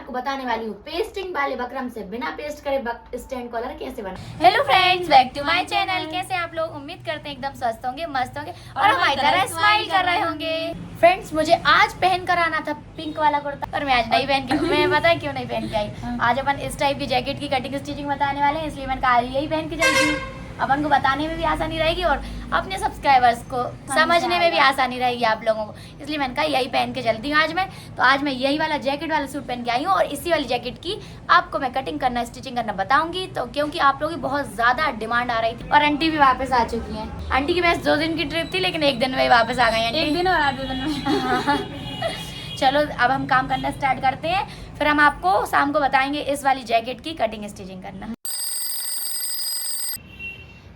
आपको बताने वाली हूँ पेस्टिंग वाले बकरम से बिना पेस्ट करे स्टैंड कॉलर कैसे बना। Hello friends, back to my channel. कैसे आप लोग? उम्मीद करते हैं एकदम स्वस्थ होंगे, मस्त होंगे और हमारी तरह स्माइल कर रहे होंगे। फ्रेंड्स, मुझे आज पहन कर आना था पिंक वाला कुर्ता, पर मैं आज नहीं पहन के मैं पता है क्यों नहीं पहन के आई। आज अपन इस टाइप की जैकेट की कटिंग स्टिचिंग बताने वाले हैं, इसलिए मैंने कहा यही पहन के चलती हूँ। अपन को बताने में भी आसानी रहेगी और अपने सब्सक्राइबर्स को समझने में भी आसानी रहेगी आप लोगों को, इसलिए मैंने कहा यही पहन के चलती हूँ आज मैं। तो आज मैं यही वाला जैकेट वाला सूट पहन के आई हूँ और इसी वाली जैकेट की आपको मैं कटिंग करना स्टिचिंग करना बताऊंगी। तो क्योंकि आप लोगों की बहुत ज्यादा डिमांड आ रही थी और आंटी भी वापस आ चुकी हैं। आंटी की वैसे 2 दिन की ट्रिप थी, लेकिन 1 दिन में ही वापस आ गई आंटी। 1 दिन और आधे दिन में। चलो अब हम काम करना स्टार्ट करते हैं, फिर हम आपको शाम को बताएंगे इस वाली जैकेट की कटिंग स्टिचिंग करना।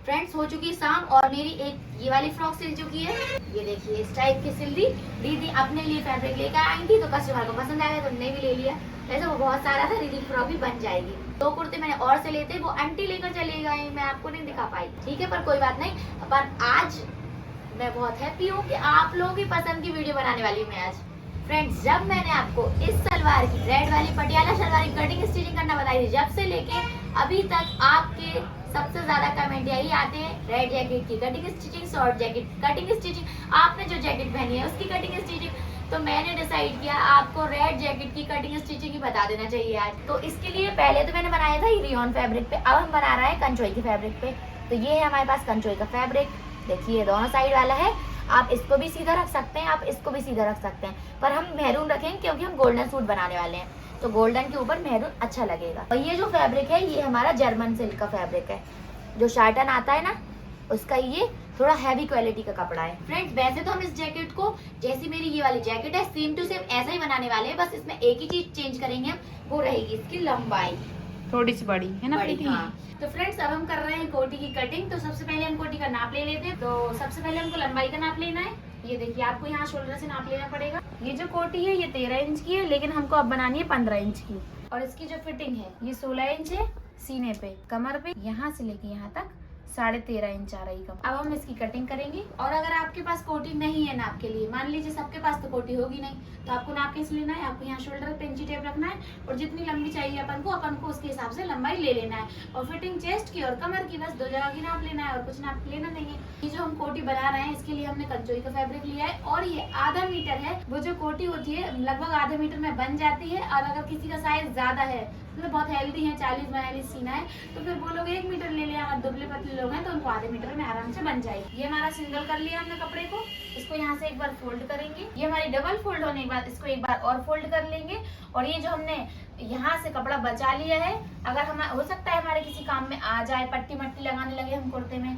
फ्रेंड्स, हो चुकी है शाम और मेरी एक ये वाली फ्रॉक सिल चुकी है। ये देखिए इस टाइप की सिल दी। दीदी अपने लिए फैब्रिक लेकर आई थी तो कस्टमर को पसंद आया तो उन्होंने भी ले लिया। वैसे वो बहुत सारा था, दीदी फ्रॉक भी बन जाएगी। 2 कुर्ते मैंने और से लेते, वो आंटी लेकर चले गए, मैं आपको नहीं दिखा पाई। ठीक है, पर कोई बात नहीं। पर आज मैं बहुत हैप्पी हूँ कि आप लोगों की पसंद की वीडियो बनाने वाली हूँ मैं आज। फ्रेंड्स, जब मैंने आपको इस सलवार की रेड वाली पटियाला सलवार की कटिंग स्टिचिंग करना बताई थी, जब से लेके अभी तक आपके सबसे ज्यादा कमेंट यही आते हैं रेड जैकेट की cutting stitching, short jacket cutting stitching, आपने जो जैकेट पहनी है उसकी कटिंग स्टिचिंग। तो मैंने डिसाइड किया आपको रेड जैकेट की कटिंग स्टिचिंग ही बता देना चाहिए आज। तो इसके लिए पहले तो मैंने बनाया था रियॉन फैब्रिक पे, अब हम बना रहे हैं कंचोई के फैब्रिक पे। तो ये है हमारे पास कंचोई का फैब्रिक। देखिए दोनों साइड वाला है, आप इसको भी सीधा रख सकते हैं, आप इसको भी सीधा रख सकते हैं, पर हम मैरून रखेंगे क्योंकि हम गोल्डन सूट बनाने वाले हैं, तो गोल्डन के ऊपर मैरून अच्छा लगेगा। और ये जो फैब्रिक है ये हमारा जर्मन सिल्क का फैब्रिक है, जो शार्टन आता है ना उसका ये थोड़ा हैवी क्वालिटी का कपड़ा है। फ्रेंड्स, वैसे तो हम इस जैकेट को जैसी मेरी ये वाली जैकेट है सेम टू सेम ऐसा ही बनाने वाले हैं, बस इसमें एक ही चीज चेंज करेंगे हम, वो रहेगी इसकी लंबाई थोड़ी सी बड़ी है ना बड़ी। हाँ। तो फ्रेंड्स, अब हम कर रहे हैं कोटी की कटिंग। तो सबसे पहले हम कोटी का नाप ले लेते हैं। तो सबसे पहले हमको लंबाई का नाप लेना है। ये देखिए आपको यहाँ शोल्डर से नाप लेना पड़ेगा। ये जो कोटी है ये 13 इंच की है, लेकिन हमको अब बनानी है 15 इंच की। और इसकी जो फिटिंग है ये 16 इंच है। सीने पे, कमर पे, यहाँ से लेके यहाँ तक 13.5 इंच आ रही कमर। अब हम इसकी कटिंग करेंगे। और अगर आपके पास कोटी नहीं है नाप के लिए, मान लीजिए सबके पास तो कोटी होगी नहीं, तो आपको नाप कैसे लेना है, आपको यहाँ शोल्डर पे इंची टेप रखना है और जितनी लंबी चाहिए अपन को उसके हिसाब से लंबाई ले लेना है। और फिटिंग चेस्ट की और कमर की बस 2 जगह की नाप लेना है और कुछ नाप लेना नहीं है। ये जो हम कोटी बना रहे हैं इसके लिए हमने कंचोई का फैब्रिक लिया है और ये आधा मीटर है। वो जो कोटी होती है लगभग आधे मीटर में बन जाती है। और अगर किसी का साइज ज्यादा है, मतलब बहुत हेल्दी है, 40-42 सीना है, तो फिर वो लोग 1 मीटर ले लें। अगर दुबले पतले लोग हैं तो उनको आधे मीटर में आराम से बन जाएगी। ये हमारा सिंगल कर लिया हमने कपड़े को, इसको यहाँ से एक बार फोल्ड करेंगे। ये हमारी डबल फोल्ड होने के बाद इसको एक बार और फोल्ड कर लेंगे। और ये जो हमने यहाँ से कपड़ा बचा लिया है, अगर हम हो सकता है हमारे किसी काम में आ जाए, पट्टी मट्टी लगाने लगे हम कुर्ते में।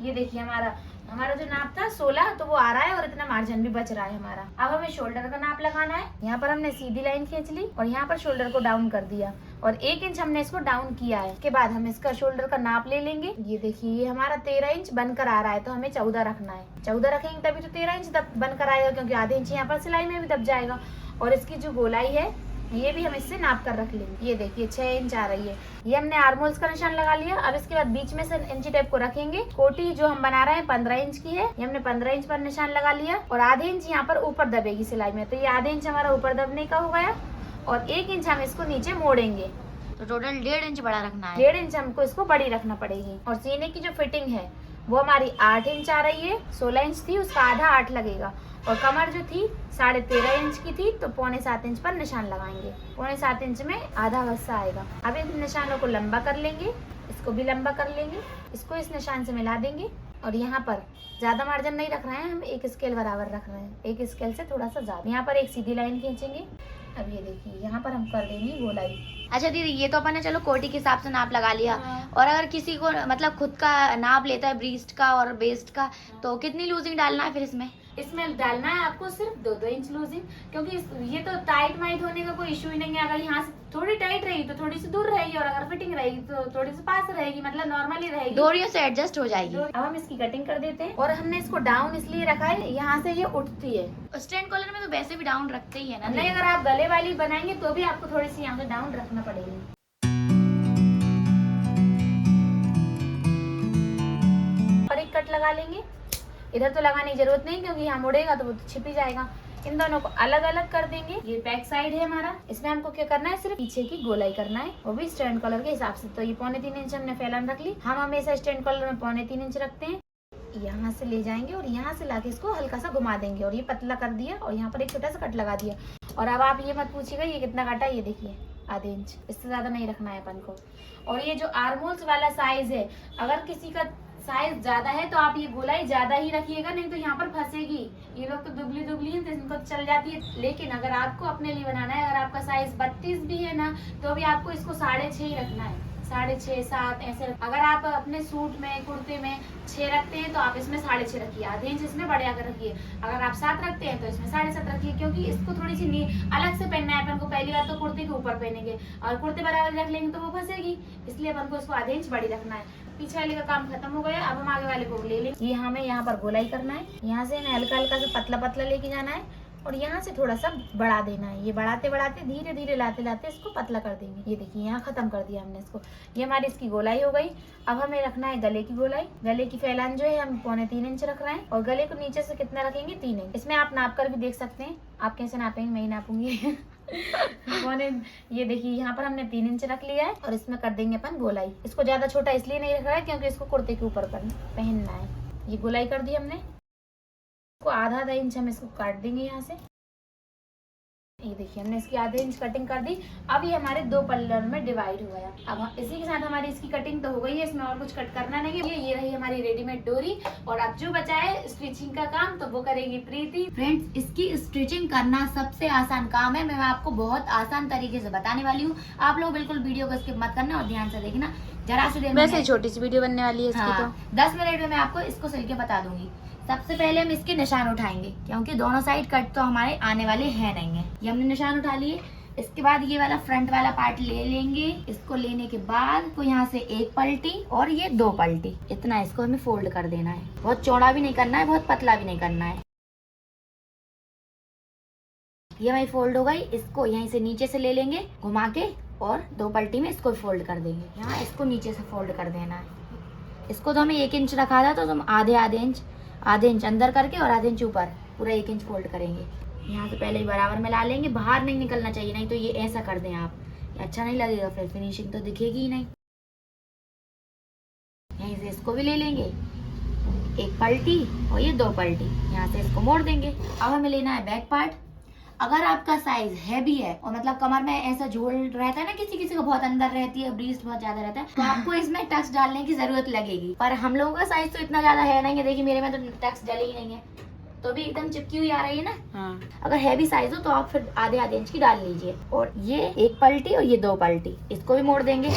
ये देखिए हमारा जो नाप था 16, तो वो आ रहा है और इतना मार्जिन भी बच रहा है हमारा। अब हमें शोल्डर का नाप लगाना है। यहाँ पर हमने सीधी लाइन खींच ली और यहाँ पर शोल्डर को डाउन कर दिया और 1 इंच हमने इसको डाउन किया है। इसके बाद हम इसका शोल्डर का नाप ले लेंगे। ये देखिए ये हमारा 13 इंच बनकर आ रहा है, तो हमें 14 रखना है। 14 रखेंगे तभी तो 13 इंच बनकर आएगा, क्योंकि आधे इंच यहाँ पर सिलाई में भी दब जाएगा। और इसकी जो गोलाई है ये भी हम इससे नाप कर रख लेंगे। ये देखिए 6 इंच आ रही है। ये हमने आर्महोल्स का निशान लगा लिया। अब इसके बाद बीच में से इंची टेप को रखेंगे। कोटी जो हम बना रहे हैं 15 इंच की है, ये हमने 15 इंच पर निशान लगा लिया और आधे इंच यहाँ पर ऊपर दबेगी सिलाई में, तो ये आधे इंच हमारा ऊपर दबने का हो गया और 1 इंच हम इसको नीचे मोड़ेंगे। तो टोटल 1.5 इंच बड़ा रखना है। 1.5 इंच हमको इसको बड़ी रखना पड़ेगी। और सीने की जो फिटिंग है वो हमारी 8 इंच आ रही है। 16 इंच थी, उसका आधा 8 लगेगा। और कमर जो थी 13.5 इंच की थी, तो 6.25 इंच पर निशान लगाएंगे। 6.25 इंच में आधा हिस्सा आएगा। अब इन निशानों को लंबा कर लेंगे, इसको भी लंबा कर लेंगे, इसको इस निशान से मिला देंगे। और यहाँ पर ज्यादा मार्जिन नहीं रख रहे हैं, हम 1 स्केल बराबर रख रहे हैं, 1 स्केल से थोड़ा सा ज्यादा। यहाँ पर एक सीधी लाइन खींचेंगे। अब ये देखिए यहाँ पर हम कर देंगे गोलाई। अच्छा दीदी, ये तो अपन ने चलो कोटी के हिसाब से नाप लगा लिया। हाँ। और अगर किसी को मतलब खुद का नाप लेता है ब्रीस्ट का और वेस्ट का, तो कितनी लूजिंग डालना है फिर इसमें डालना है आपको सिर्फ 2-2 इंच लूजिंग, क्योंकि ये तो टाइट माइट होने का कोई इशू ही नहीं है। अगर यहाँ से थोड़ी टाइट रहेगी तो थोड़ी सी दूर रहेगी, और अगर फिटिंग रहेगी तो थोड़ी सी पास रहेगी, मतलब नॉर्मली रहेगी, डोरियों से एडजस्ट हो जाएगी। अब हम इसकी कटिंग कर देते हैं। और हमने इसको डाउन इसलिए रखा है, यहाँ से ये उठती है। स्टैंड कॉलर में तो वैसे भी डाउन रखते ही है ना। नहीं, अगर आप गले वाली बनाएंगे तो भी आपको थोड़ी सी यहाँ से डाउन रखना पड़ेगी। और एक कट लगा लेंगे। इधर तो लगाने की जरूरत नहीं, क्योंकि यहाँ मुड़ेगा तो वो तो छिप ही जाएगा। इन दोनों को अलग अलग कर देंगे। ये बैक साइड है हमारा, इसमें हमको क्या करना है, सिर्फ पीछे की गोलाई करना है, वो भी स्टैंड कॉलर के हिसाब से। तो ये 3.25 इंच हमने फैलान रख ली। हम हमेशा स्टैंड कॉलर में 3.25 इंच रखते हैं। यहाँ से ले जाएंगे और यहाँ से लाके इसको हल्का सा घुमा देंगे और ये पतला कर दिया और यहाँ पर एक छोटा सा कट लगा दिया। और अब आप ये मत पूछिएगा ये कितना काटा, ये देखिए आधे इंच, इससे ज्यादा नहीं रखना है अपन को। और ये जो आर्महोल्स वाला साइज है, अगर किसी का साइज ज्यादा है तो आप ये गोलाई ज्यादा ही रखिएगा, नहीं तो यहाँ पर फंसेगी। ये लोग तो दुबली दुबली है तो इनको चल जाती है। लेकिन अगर आपको अपने लिए बनाना है, अगर आपका साइज 32 भी है ना, तो भी आपको इसको 6.5 ही रखना है, 6.5 7 ऐसे। अगर आप अपने सूट में कुर्ते में 6 रखते हैं तो आप इसमें 6.5 रखिए, आधे इंच इसमें बड़े आकर रखिए। अगर आप 7 रखते हैं तो इसमें 7.5 रखिए, क्योंकि इसको थोड़ी सी अलग से पहनना है अपन को। पहली बार तो कुर्ते के ऊपर पहनेंगे और कुर्ते बराबर रख लेंगे तो वो फंसेगी, इसलिए अपन को इसको आधे इंच बड़ी रखना है। पीछे वाले का काम खत्म हो गया, अब हम आगे वाले को ले लेंगे। ये हमें यहाँ पर गोलाई करना है, यहाँ से हमें हल्का हल्का से पतला पतला लेके जाना है और यहाँ से थोड़ा सा बढ़ा देना है। ये बढ़ाते बढ़ाते धीरे धीरे लाते लाते इसको पतला कर देंगे। ये देखिए यहाँ खत्म कर दिया हमने इसको। ये हमारी इसकी गोलाई हो गई। अब हमें रखना है गले की गोलाई। गले की फैलान जो है हम 3.25 इंच रख रहे हैं और गले को नीचे से कितना रखेंगे, 3 इंच। इसमें आप नाप कर भी देख सकते हैं। आप कैसे नापेंगे, मैं ही नापूंगी। ये देखिए यहाँ पर हमने 3 इंच रख लिया है और इसमें कर देंगे अपन गोलाई। इसको ज्यादा छोटा इसलिए नहीं रख रहा है क्योंकि इसको कुर्ते के ऊपर पहनना है। ये गोलाई कर दी हमने, इसको आधा इंच हम इसको काट देंगे यहाँ से। ये देखिए हमने इसकी आधे इंच कटिंग कर दी। अब ये हमारे 2 पल्लर में डिवाइड हुआ है। अब इसी के साथ हमारी इसकी कटिंग तो हो गई है, इसमें और कुछ कट करना नहीं है। ये रही हमारी रेडीमेड डोरी और अब जो बचा है स्टिचिंग का काम तो वो करेगी प्रीति। फ्रेंड्स, इसकी स्टिचिंग करना सबसे आसान काम है। मैं आपको बहुत आसान तरीके से बताने वाली हूँ। आप लोग बिल्कुल वीडियो को स्किप मत करना और ध्यान से देखना। जरा सी देर वैसे छोटी सी वीडियो बनने वाली है इसकी। हाँ, तो 10 मिनट में मैं आपको इसको सिल के बता दूंगी। सबसे पहले हम इसके निशान उठाएंगे क्योंकि दोनों साइड कट तो हमारे आने वाले हैं नहीं है। ये हमने निशान उठा लिए। इसके बाद ये वाला फ्रंट वाला पार्ट ले लेंगे। इसको लेने के बाद को यहाँ से 1 पलटी और ये 2 पलटी, इतना इसको हमें फोल्ड कर देना है। बहुत चौड़ा भी नहीं करना है, बहुत पतला भी नहीं करना है। ये हमारी फोल्ड हो गई। इसको यहीं से नीचे से ले लेंगे घुमा के और 2 पलटी में इसको फोल्ड कर देंगे। यहाँ इसको नीचे से फोल्ड कर देना है। इसको तो हमें 1 इंच रखा था तो हम आधे इंच अंदर करके और आधे इंच ऊपर पूरा 1 इंच फोल्ड करेंगे। यहाँ से पहले ही बराबर में ला लेंगे, बाहर नहीं निकलना चाहिए, नहीं तो ये ऐसा कर दें आप, ये अच्छा नहीं लगेगा, फिर फिनिशिंग तो दिखेगी ही नहीं। यहीं से इसको भी ले लेंगे 1 पलटी और ये 2 पलटी, यहाँ से इसको मोड़ देंगे। अब हमें लेना है बैक पार्ट। अगर आपका साइज हैवी है और मतलब कमर में ऐसा झोल रहता है ना, किसी को बहुत अंदर रहती है, ब्रीस्ट बहुत ज्यादा रहता है, तो आपको इसमें टक्स डालने की जरूरत लगेगी। पर हम लोगों का साइज तो इतना ज्यादा है नहीं है। देखिए मेरे में तो टक्स डले ही नहीं है, तो भी एकदम चिपकी हुई आ रही है ना। हाँ। अगर हैवी साइज हो तो आप फिर आधे इंच की डाल लीजिए। और ये 1 पलटी और ये 2 पलटी, इसको भी मोड़ देंगे।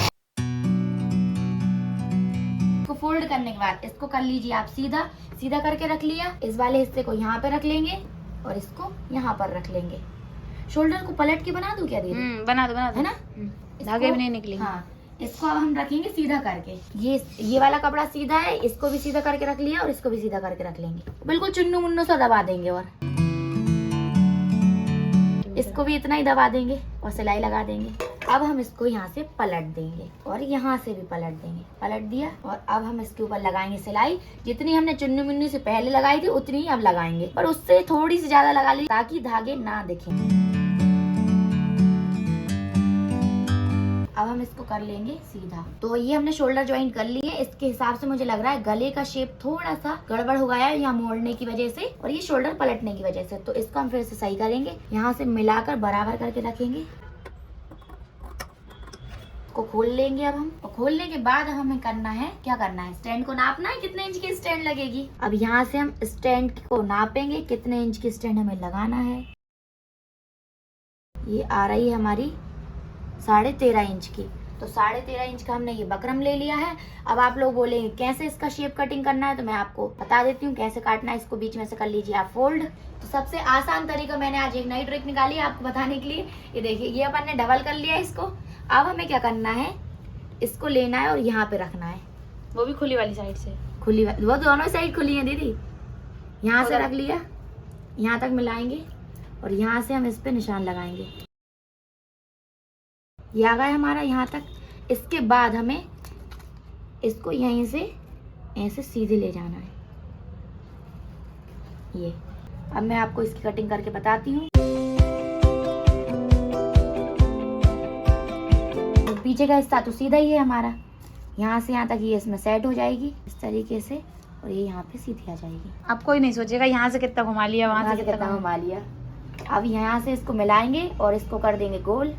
इसको फोल्ड करने के बाद इसको कर लीजिए आप सीधा करके रख लिया। इस वाले हिस्से को यहाँ पे रख लेंगे और इसको यहाँ पर रख लेंगे। शोल्डर को पलट के बना दूं क्या दीदी? बना दो है ना, धागे भी नहीं निकलेंगे। हाँ, इसको अब हम रखेंगे सीधा करके। ये वाला कपड़ा सीधा है, इसको भी सीधा करके रख लिया और इसको भी सीधा करके रख लेंगे। बिल्कुल चुन्नू मुन्नू सा दबा देंगे और इसको भी इतना ही दबा देंगे और सिलाई लगा देंगे। अब हम इसको यहाँ से पलट देंगे और यहाँ से भी पलट देंगे। पलट दिया और अब हम इसके ऊपर लगाएंगे सिलाई। जितनी हमने चुन्नू मुन्नू से पहले लगाई थी उतनी ही अब लगाएंगे, पर उससे थोड़ी सी ज्यादा लगा ली ताकि धागे ना दिखें। अब हम इसको कर लेंगे सीधा। तो ये हमने शोल्डर ज्वाइन कर लिए। इसके हिसाब से मुझे लग रहा है गले का शेप थोड़ा सा गड़बड़ हो गया है, यहाँ मोड़ने की वजह से और ये शोल्डर पलटने की वजह से। तो इसको हम फिर से सही करेंगे, यहाँ से मिलाकर बराबर करके रखेंगे। को खोल लेंगे अब हम, और खोलने के बाद हमें करना है, क्या करना है, स्टैंड को नापना है कितने इंच की स्टैंड लगेगी। अब यहाँ से हम स्टैंड को नापेंगे कितने इंच की स्टैंड हमें लगाना है। ये आ रही है हमारी 13.5 इंच की। तो 13.5 इंच का हमने ये बकरम ले लिया है। अब आप लोग बोलेंगे कैसे इसका शेप कटिंग करना है, तो मैं आपको बता देती हूँ कैसे काटना है। इसको बीच में से कर लीजिए आप फोल्ड। तो सबसे आसान तरीका मैंने आज एक नई ट्रिक निकाली है आपको बताने के लिए। ये देखिए ये अपन ने डबल कर लिया इसको। अब हमें क्या करना है, इसको लेना है और यहाँ पे रखना है, वो भी खुली वाली साइड से। खुली वाली, वो दोनों साइड खुली है दीदी। यहाँ से रख लिया, यहाँ तक मिलाएंगे और यहाँ से हम इस पे निशान लगाएंगे। ये आ गया हमारा यहाँ तक। इसके बाद हमें इसको यहीं से ऐसे सीधे ले जाना है। ये अब मैं आपको इसकी कटिंग करके बताती हूँ। तो पीछे का हिस्सा तो सीधा ही है हमारा, यहाँ से यहाँ तक ये इसमें सेट हो जाएगी इस तरीके से, और ये यहाँ पे सीधी आ जाएगी। अब कोई नहीं सोचेगा यहाँ से कितना घुमा लिया, वहाँ से कितना घुमा लिया। अब यहाँ से इसको मिलाएंगे और इसको कर देंगे गोल।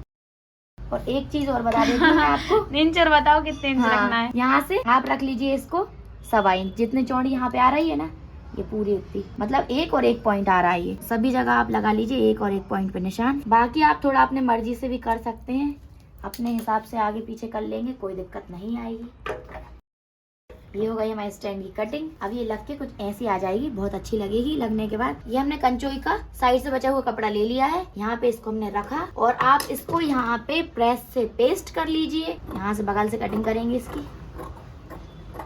और एक चीज और बता देती हूँ मैं आपको। इंच और बताओ कितने इंच रखना है। यहाँ से आप रख लीजिए इसको 1.25 इंच, जितनी चौड़ी यहाँ पे आ रही है ना, ये पूरी इतनी, मतलब 1 और 1 पॉइंट आ रहा है। ये सभी जगह आप लगा लीजिए 1 और 1 पॉइंट पे निशान। बाकी आप थोड़ा अपने मर्जी से भी कर सकते हैं, अपने हिसाब से आगे पीछे कर लेंगे, कोई दिक्कत नहीं आएगी। ये हो गई हमारी स्टैंड की कटिंग। अब ये लग के कुछ ऐसी आ जाएगी, बहुत अच्छी लगेगी। लगने के बाद ये हमने कंचोई का साइड से बचा हुआ कपड़ा ले लिया है, यहाँ पे इसको हमने रखा और आप इसको यहाँ पे प्रेस से पेस्ट कर लीजिए। यहाँ से बगल से कटिंग करेंगे इसकी,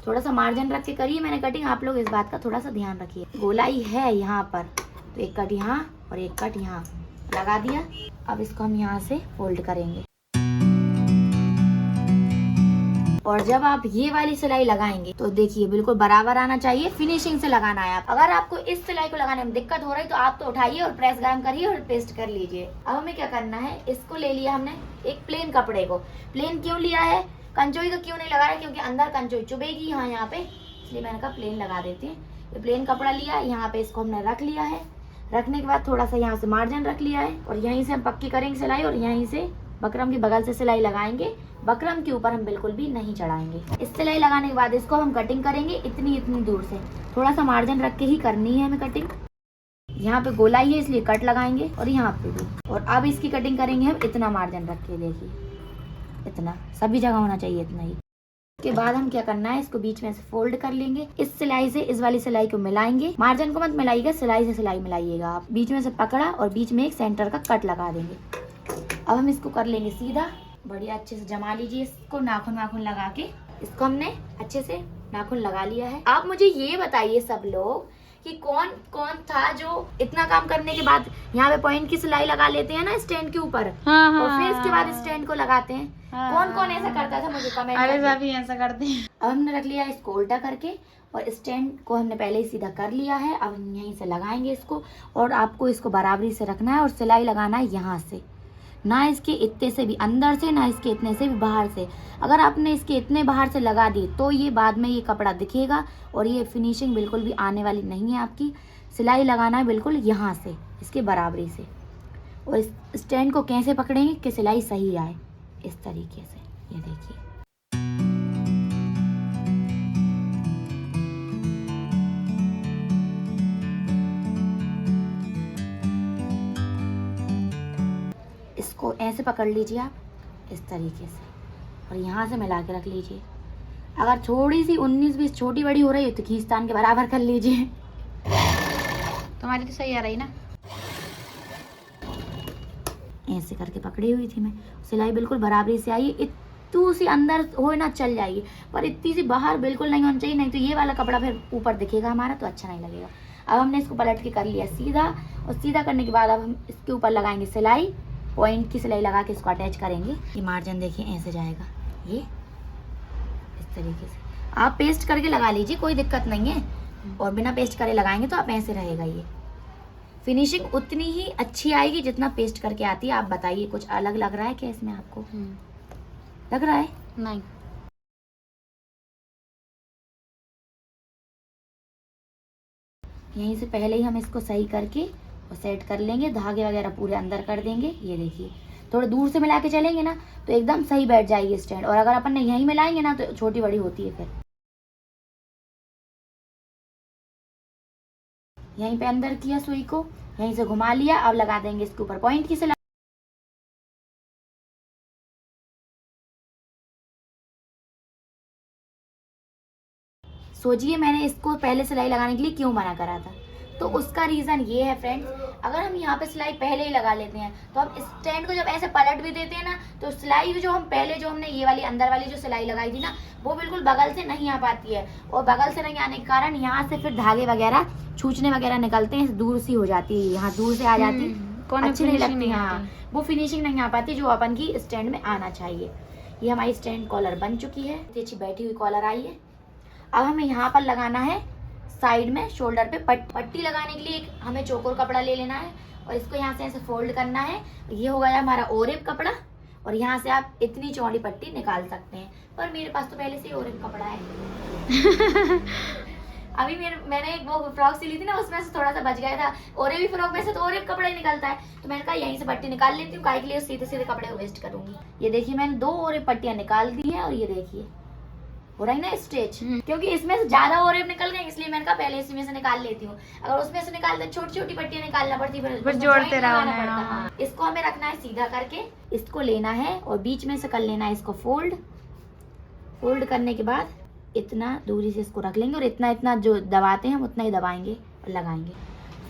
थोड़ा सा मार्जिन रख के करिए मैंने कटिंग, आप लोग इस बात का थोड़ा सा ध्यान रखिए। गोलाई है यहाँ पर, तो एक कट यहाँ और एक कट यहाँ लगा दिया। अब इसको हम यहाँ से फोल्ड करेंगे और जब आप ये वाली सिलाई लगाएंगे तो देखिए बिल्कुल बराबर आना चाहिए, फिनिशिंग से लगाना है आप। अगर आपको इस सिलाई को लगाने में दिक्कत हो रही तो आप तो उठाइए और प्रेस गरम करिए और पेस्ट कर लीजिए। अब हमें क्या करना है, इसको ले लिया हमने एक प्लेन कपड़े को। प्लेन क्यों लिया है, कंचोई का क्यों नहीं लगा रहा, क्योंकि अंदर कंचोई चुभेगी यहाँ पे, इसलिए मैंने कहा प्लेन लगा देते हैं। ये प्लेन कपड़ा लिया, यहाँ पे इसको हमने रख लिया है। रखने के बाद थोड़ा सा यहाँ से मार्जिन रख लिया है और यहीं से हम पक्की करेंगे सिलाई और यहीं से बकरम की बगल से सिलाई लगाएंगे। बकरम के ऊपर हम बिल्कुल भी नहीं चढ़ाएंगे। इस सिलाई लगाने के बाद इसको हम कटिंग करेंगे इतनी दूर से, थोड़ा सा मार्जिन रख के ही करनी है हमें कटिंग। यहाँ पे गोलाई है इसलिए कट लगाएंगे और यहाँ पे भी। और अब इसकी कटिंग करेंगे हम इतना मार्जिन रख के, देखिए इतना, सभी जगह होना चाहिए इतना ही। उसके बाद हम क्या करना है, इसको बीच में से फोल्ड कर लेंगे। इस सिलाई से इस वाली सिलाई को मिलाएंगे, मार्जिन को मत मिलाइएगा, सिलाई से सिलाई मिलाइएगा आप। बीच में से पकड़ा और बीच में एक सेंटर का कट लगा देंगे। अब हम इसको कर लेंगे सीधा, बढ़िया अच्छे से जमा लीजिए इसको, नाखून वाखून लगा के इसको हमने अच्छे से नाखून लगा लिया है। आप मुझे ये बताइए सब लोग कि कौन कौन था जो इतना काम करने के बाद यहाँ पे पॉइंट की सिलाई लगा लेते हैं ना स्टैंड के ऊपर, और फिर इसके बाद स्टैंड को लगाते हैं। कौन कौन ऐसा करता था मुझे कमेंट अरे सभी ऐसा करते हैं। अब हमने रख लिया इसको उल्टा करके और स्टैंड को हमने पहले ही सीधा कर लिया है। अब हम यहीं से लगाएंगे इसको और आपको इसको बराबरी से रखना है और सिलाई लगाना है यहाँ से, ना इसके इतने से भी अंदर से, ना इसके इतने से भी बाहर से। अगर आपने इसके इतने बाहर से लगा दी तो ये बाद में ये कपड़ा दिखेगा और ये फिनिशिंग बिल्कुल भी आने वाली नहीं है आपकी। सिलाई लगाना है बिल्कुल यहाँ से, इसके बराबरी से। और इस स्टैंड को कैसे पकड़ेंगे कि सिलाई सही आए, इस तरीके से, ये देखिए। इसको ऐसे पकड़ लीजिए आप इस तरीके से और यहाँ से मिला के रख लीजिए। अगर थोड़ी सी 19-20 छोटी बड़ी हो रही है तो खींचतान के बराबर कर लीजिए। तुम्हारी तो सही आ रही ना। ऐसे करके पकड़ी हुई थी मैं, सिलाई बिल्कुल बराबरी से आई। इतनी सी अंदर हो ना चल जाएगी, पर इतनी सी बाहर बिल्कुल नहीं होनी चाहिए, नहीं तो ये वाला कपड़ा फिर ऊपर दिखेगा हमारा तो अच्छा नहीं लगेगा। अब हमने इसको पलट के कर लिया सीधा, और सीधा करने के बाद अब हम इसके ऊपर लगाएंगे सिलाई, पॉइंट की सिलाई लगा के इसको अटैच करेंगे। ये मार्जिन देखिए ऐसे जाएगा, ये इस तरीके से। आप पेस्ट करके लगा लीजिए, कोई दिक्कत नहीं है, और बिना पेस्ट करे लगाएंगे तो आप ऐसे रहेगा। ये फिनिशिंग उतनी ही अच्छी आएगी जितना पेस्ट करके आती है। आप बताइए कुछ अलग लग रहा है क्या इसमें आपको? लग रहा है? नहीं। यहीं से पहले ही हम इसको सही करके और सेट कर लेंगे, धागे वगैरह पूरे अंदर कर देंगे। ये देखिए थोड़ा दूर से मिला के चलेंगे ना तो एकदम सही बैठ जाएगी स्टैंड, और अगर अपन ने यहीं मिलाएंगे ना तो छोटी बड़ी होती है। फिर यहीं पे अंदर किया सुई को, यहीं से घुमा लिया। अब लगा देंगे इसके ऊपर पॉइंट की सिलाई। सोचिए मैंने इसको पहले सिलाई लगाने के लिए क्यों मना करा था, तो उसका रीजन ये है फ्रेंड्स, अगर हम यहाँ पे सिलाई पहले ही लगा लेते हैं तो हम स्टैंड को जब ऐसे पलट भी देते हैं ना तो सिलाई जो हम पहले जो हमने ये वाली अंदर वाली जो सिलाई लगाई थी ना वो बिल्कुल बगल से नहीं आ पाती है, और बगल से नहीं आने के कारण यहाँ से फिर धागे वगैरह छूचने वगैरह निकलते हैं, दूर सी हो जाती है, यहाँ दूर से आ जाती है, अच्छी नहीं लगती। हाँ, वो फिनिशिंग नहीं आ पाती जो अपन की स्टैंड में आना चाहिए। ये हमारी स्टैंड कॉलर बन चुकी है, इतनी अच्छी बैठी हुई कॉलर आई है। अब हमें यहाँ पर लगाना है साइड में शोल्डर पे पट्टी लगाने के लिए एक हमें चौकोर कपड़ा ले लेना है और इसको यहाँ से ऐसे फोल्ड करना है। ये हो गया हमारा ओरेप कपड़ा और यहाँ से आप इतनी चौड़ी पट्टी निकाल सकते हैं, पर मेरे पास तो पहले से ही ओरेप कपड़ा है। अभी मैंने एक वो फ्रॉक सिली थी ना, उसमें से थोड़ा सा बच गया था। ओरेप फ्रॉक में से तो ओरेप कपड़ा ही निकलता है, तो मैंने कहा यहीं से पट्टी निकाल लेती हूँ, काहे के लिए सीधे सीधे कपड़े को वेस्ट करूंगी। ये देखिए मैंने 2 ओरेप पट्टियां निकाल दी है और ये देखिए हो रहा है ना स्ट्रेच, क्योंकि इसमें से ज्यादा ओरेप निकल गए इसलिए मैंने कहा पहले इसमें से निकाल लेती हूँ। अगर उसमें से निकालते छोटी छोटी पट्टियां निकालना पड़ती, फिर जोड़ते रहना पड़ता। हाँ। इसको हमें रखना है सीधा करके, इसको लेना है और बीच में से कर लेना है इसको फोल्ड करने के बाद इतना दूरी से इसको रख लेंगे और इतना इतना जो दबाते हैं हम उतना ही दबाएंगे और लगाएंगे।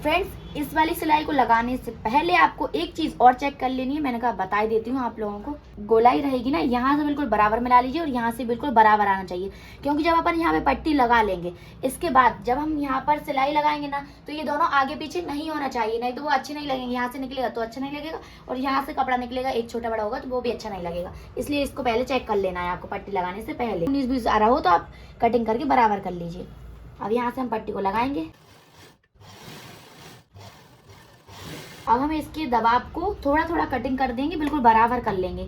फ्रेंड्स, इस वाली सिलाई को लगाने से पहले आपको एक चीज और चेक कर लेनी है, मैंने कहा बता देती हूँ आप लोगों को। गोलाई रहेगी ना, यहाँ से बिल्कुल बराबर मिला लीजिए और यहाँ से बिल्कुल बराबर आना चाहिए, क्योंकि जब अपन यहाँ पे पट्टी लगा लेंगे इसके बाद जब हम यहाँ पर सिलाई लगाएंगे ना, तो ये दोनों आगे पीछे नहीं होना चाहिए, नहीं तो वो अच्छे नहीं लगेंगे। यहाँ से निकलेगा तो अच्छा नहीं लगेगा और यहाँ से कपड़ा निकलेगा एक छोटा बड़ा होगा तो वो भी अच्छा नहीं लगेगा। इसलिए इसको पहले चेक कर लेना है आपको पट्टी लगाने से पहले। 19-20 आ रहा हो तो आप कटिंग करके बराबर कर लीजिए। अब यहाँ से हम पट्टी को लगाएंगे। अब हम इसके दबाव को थोड़ा थोड़ा कटिंग कर देंगे, बिल्कुल बराबर कर लेंगे।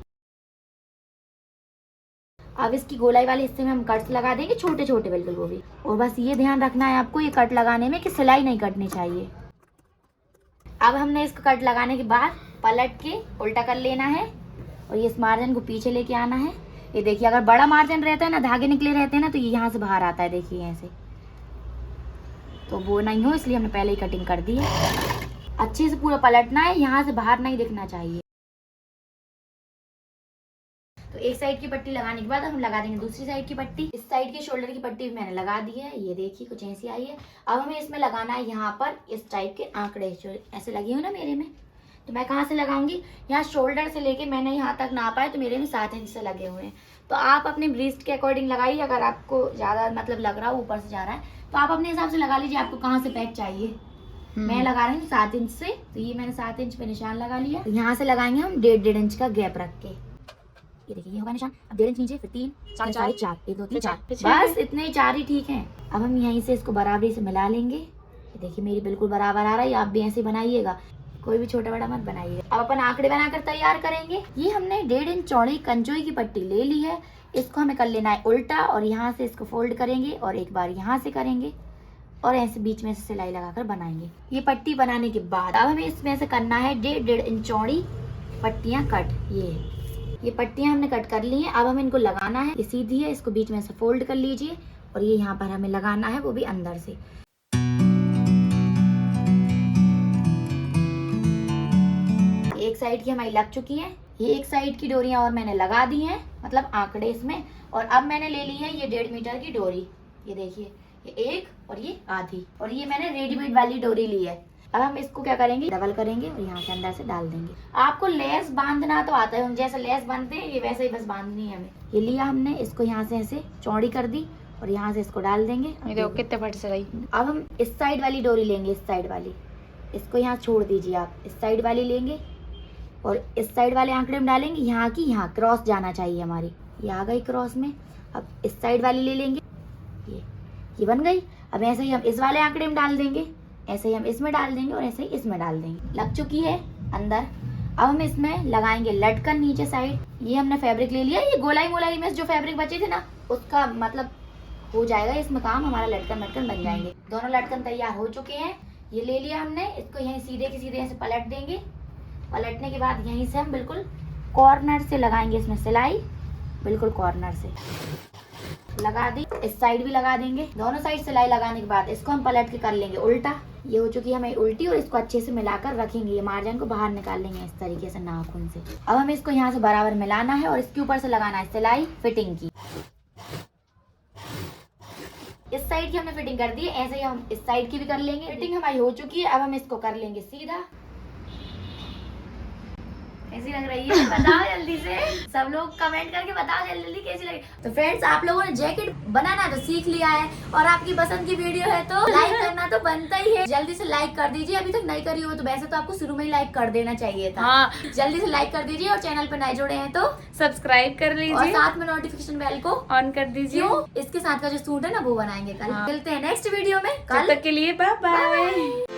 अब इसकी गोलाई वाले हिस्से में हम कट्स लगा देंगे छोटे छोटे बिल्कुल वो भी। और बस ये ध्यान रखना है आपको ये कट लगाने में कि सिलाई नहीं कटनी चाहिए। अब हमने इसको कट लगाने के बाद पलट के उल्टा कर लेना है और ये इस मार्जिन को पीछे लेके आना है। ये देखिए अगर बड़ा मार्जिन रहता है ना, धागे निकले रहते हैं ना, तो ये यहाँ से बाहर आता है, देखिए ऐसे, तो वो नहीं हो इसलिए हमने पहले ही कटिंग कर दी है। अच्छे से पूरा पलटना है, यहाँ से बाहर नहीं दिखना चाहिए। तो एक साइड की पट्टी लगाने के बाद हम लगा देंगे दूसरी साइड की पट्टी। इस साइड के शोल्डर की पट्टी भी मैंने लगा दी है, ये देखिए कुछ ऐसी आई है। अब हमें इसमें लगाना है यहाँ पर इस टाइप के आंकड़े जो ऐसे लगे हुए ना मेरे में, तो मैं कहाँ से लगाऊंगी, यहाँ शोल्डर से लेके मैंने यहाँ तक नापा है तो मेरे में 7 इंच से लगे हुए हैं। तो आप अपने ब्रीस्ट के अकॉर्डिंग लगाइए, अगर आपको ज्यादा मतलब लग रहा है ऊपर से जा रहा है तो आप अपने हिसाब से लगा लीजिए आपको कहाँ से पैक चाहिए। मैं लगा रही हूँ 7 इंच से, तो ये मैंने 7 इंच पे निशान लगा लिया। तो यहाँ से लगाएंगे हम 1.5 इंच का गैप रख के। ये देखिए ये होगा निशान। अब 1.5 इंच नीचे, फिर 3, 4, 1 2 3 4, बस इतने ही 4 ही ठीक है। अब हम यहीं से इसको बराबरी से मिला लेंगे। ये देखिए मेरी बिल्कुल बराबर आ रहा है, आप भी ऐसे बनाइएगा, कोई भी छोटा बड़ा मत बनाइएगा। अब अपन आंकड़े बनाकर तैयार करेंगे। ये हमने 1.5 इंच चौड़ी कंचोई की पट्टी ले ली है, इसको हमें कर लेना है उल्टा और यहाँ से इसको फोल्ड करेंगे और एक बार यहाँ से करेंगे और ऐसे बीच में से सिलाई लगाकर बनाएंगे। ये पट्टी बनाने के बाद अब हमें इसमें से करना है 1.5 इंच चौड़ी पट्टियां कट। ये पट्टियां हमने कट कर ली हैं। अब हमें इनको लगाना है। ये सीधी है, इसको बीच में से फोल्ड कर लीजिए और ये यहाँ पर हमें लगाना है, वो भी अंदर से। एक साइड की हमारी लग चुकी है, ये एक साइड की डोरियां और मैंने लगा दी हैं, मतलब आंकड़े इसमें। और अब मैंने ले ली है ये 1.5 मीटर की डोरी। ये देखिए ये एक और ये आधी, और ये मैंने रेडीमेड वाली डोरी ली है। अब हम इसको क्या करेंगे, डबल करेंगे और यहाँ से अंदर से डाल देंगे। आपको लेस बांधना तो आता है, जैसे लेस बांधते हैं ये वैसे ही बस बांधनी है हमें। ये लिया हमने, इसको यहाँ से ऐसे चौड़ी कर दी और यहाँ से इसको डाल देंगे। देखो कितने फट से गई। अब हम इस साइड वाली डोरी लेंगे, इस साइड वाली, इसको यहाँ छोड़ दीजिए आप। इस साइड वाली लेंगे और इस साइड वाले आंकड़े में डालेंगे, यहाँ की यहाँ क्रॉस जाना चाहिए हमारी, ये आ गई क्रॉस में। अब इस साइड वाली ले लेंगे, ये बन गई। अब ऐसे ही हम इस वाले आंकड़े में डाल देंगे, ऐसे ही हम इसमें डाल देंगे और ऐसे ही इसमें डाल देंगे। लग चुकी है अंदर। अब हम इसमें लगाएंगे लटकन नीचे साइड। ये हमने फैब्रिक ले लिया, ये गोलाई मोलाई में जो फैब्रिक बचे थे ना उसका मतलब हो जाएगा इसमें काम, हमारा लटकन मटकन बन जाएंगे। दोनों लटकन तैयार हो चुके हैं। ये ले लिया हमने, इसको यहीं सीधे के सीधे ऐसे पलट देंगे। पलटने के बाद यहीं से हम बिल्कुल कॉर्नर से लगाएंगे इसमें सिलाई, बिल्कुल कॉर्नर से लगा दी। इस साइड भी लगा देंगे। दोनों साइड सिलाई लगाने के बाद इसको हम पलट के कर लेंगे उल्टा। ये हो चुकी है हमें उल्टी और इसको अच्छे से मिलाकर रखेंगे। ये मार्जिन को बाहर निकाल लेंगे इस तरीके से नाखून से। अब हमें इसको यहाँ से बराबर मिलाना है और इसके ऊपर से लगाना है सिलाई फिटिंग की। इस साइड की हमने फिटिंग कर दी है, ऐसे ही हम इस साइड की भी कर लेंगे। फिटिंग हमारी हो चुकी है। अब हम इसको कर लेंगे सीधा, कैसी लग रही है बताओ जल्दी से, सब लोग कमेंट करके बताओ जल्दी जल्दी कैसी लगी। तो फ्रेंड्स आप लोगों ने जैकेट बनाना तो सीख लिया है और आपकी पसंद की वीडियो है तो लाइक करना तो बनता ही है। जल्दी से लाइक कर दीजिए, अभी तक नहीं करी हो तो वैसे तो आपको शुरू में ही लाइक कर देना चाहिए था। हाँ, जल्दी से लाइक कर दीजिए और चैनल पर नए जुड़े हैं तो सब्सक्राइब कर और लीजिए साथ में नोटिफिकेशन बेल को ऑन कर दीजिए। क्यों, इसके साथ का जो सूट है ना वो बनाएंगे कल। हाँ। मिलते हैं नेक्स्ट वीडियो में तब कल। तक के लिए बाय बाय। बाय।